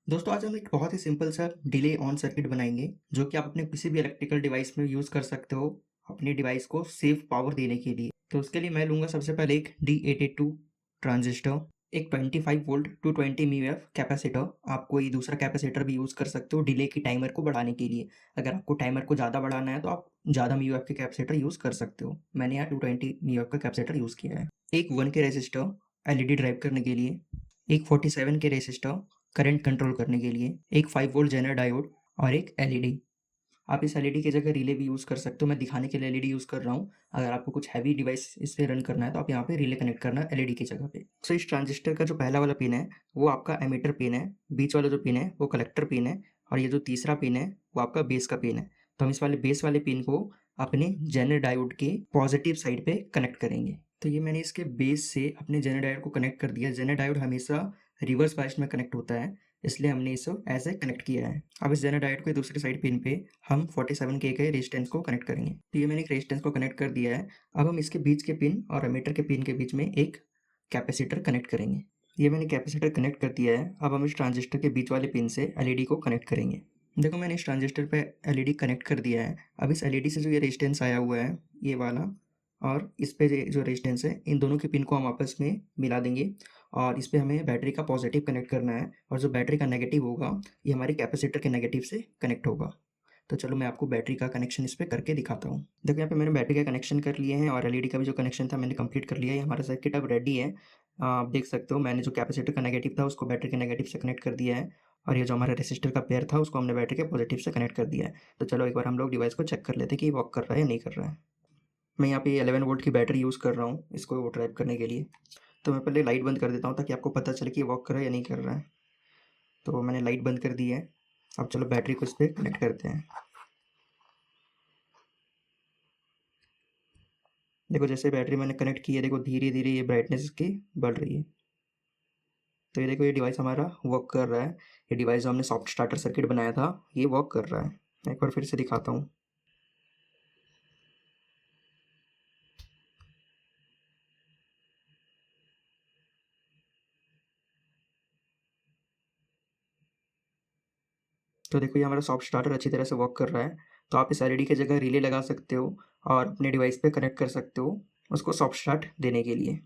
दोस्तों आज हम एक बहुत ही सिंपल सा डिले ऑन सर्किट बनाएंगे जो कि आप अपने किसी भी इलेक्ट्रिकल डिवाइस में यूज़ कर सकते हो अपने डिवाइस को सेव पावर देने के लिए। तो उसके लिए मैं लूँगा सबसे पहले एक D882 ट्रांजिस्टर, एक 25 वोल्ट 220 mAh कैपेसिटर। आप कोई दूसरा कैपेसिटर भी यूज़ कर सकते हो डिले की टाइमर को बढ़ाने के लिए। अगर आपको टाइमर को ज़्यादा बढ़ाना है तो आप ज़्यादा म्यूएफ के कैपेसिटर यूज़ कर सकते हो। मैंने यहाँ 220 म्यूएफ का कैपेसिटर यूज़ किया है। एक 1 के रेजिस्टर एलईडी ड्राइव करने के लिए, एक 47 के रेजिस्टर करंट कंट्रोल करने के लिए, एक 5 वोल्ट जेनर डायोड और एक एलईडी। आप इस एलईडी की जगह रिले भी यूज़ कर सकते हो। मैं दिखाने के लिए एलईडी यूज़ कर रहा हूँ। अगर आपको कुछ हैवी डिवाइस इस पे रन करना है तो आप यहाँ पे रिले कनेक्ट करना एलईडी की जगह पे। सो इस ट्रांजिस्टर का जो पहला वाला पिन है वो आपका एमीटर पिन है, बीच वाला जो पिन है वो कलेक्टर पिन है और ये जो तीसरा पिन है वो आपका बेस का पिन है। तो हम इस वाले बेस वाले पिन को अपने जेनर डायोड के पॉजिटिव साइड पे कनेक्ट करेंगे। तो ये मैंने इसके बेस से अपने जेनर डायोड को कनेक्ट कर दिया। जेनर डायोड हमेशा रिवर्स बायस में कनेक्ट होता है, इसलिए हमने इसे ऐसे कनेक्ट किया है। अब इस जेनर डायोड के दूसरे साइड पिन पे हम 47K के रेजिस्टेंस को कनेक्ट करेंगे। तो ये मैंने एक रेजिस्टेंस को कनेक्ट कर दिया है। अब हम इसके बीच के पिन और एमीटर के पिन के बीच में एक कैपेसिटर कनेक्ट करेंगे। ये मैंने कैपेसिटर कनेक्ट कर दिया है। अब हम इस ट्रांजिस्टर के बीच वाले पिन से एलईडी को कनेक्ट करेंगे। देखो मैंने इस ट्रांजिस्टर पे एलईडी कनेक्ट कर दिया है। अब इस एलईडी से जो ये रेजिस्टेंस आया हुआ है ये वाला और इस पे जो रेजिस्टेंस है इन दोनों के पिन को हम आपस में मिला देंगे और इस पे हमें बैटरी का पॉजिटिव कनेक्ट करना है और जो बैटरी का नेगेटिव होगा ये हमारे कैपेसिटर के नेगेटिव से कनेक्ट होगा। तो चलो मैं आपको बैटरी का कनेक्शन इस पे करके दिखाता हूँ। देखो यहाँ पे मैंने बैटरी का कनेक्शन कर लिए हैं और एलईडी का भी जो कनेक्शन था मैंने कंप्लीट कर लिया है। हमारा सर्किट अब रेडी है। आप देख सकते हो मैंने जो कैपेसिटर का नेगेटिव था उसको बैटरी के नेगेटिव से कनेक्ट कर दिया है और ये जो हमारा रेसिस्टर का पेयर था उसको हमने बैटरी के पॉजिटिव से कनेक्ट कर दिया है। तो चलो एक बार हम लोग डिवाइस को चेक कर लेते हैं कि ये वर्क कर रहा है या नहीं कर रहा है। मैं यहाँ पे 11 वोल्ट की बैटरी यूज़ कर रहा हूँ इसको ड्राइव करने के लिए। तो मैं पहले लाइट बंद कर देता हूँ ताकि आपको पता चले कि वर्क कर रहा है या नहीं कर रहा है। तो मैंने लाइट बंद कर दी है। अब चलो बैटरी को इस पर कनेक्ट करते हैं। देखो जैसे बैटरी मैंने कनेक्ट की है, देखो धीरे धीरे ये ब्राइटनेस इसकी बढ़ रही है। तो ये देखो ये डिवाइस हमारा वर्क कर रहा है। ये डिवाइस जो हमने सॉफ्ट स्टार्टर सर्किट बनाया था ये वर्क कर रहा है। मैं एक बार फिर से दिखाता हूँ। तो देखो ये हमारा सॉफ्ट स्टार्टर अच्छी तरह से वर्क कर रहा है। तो आप इस एलईडी की जगह रिले लगा सकते हो और अपने डिवाइस पे कनेक्ट कर सकते हो उसको सॉफ्ट स्टार्ट देने के लिए।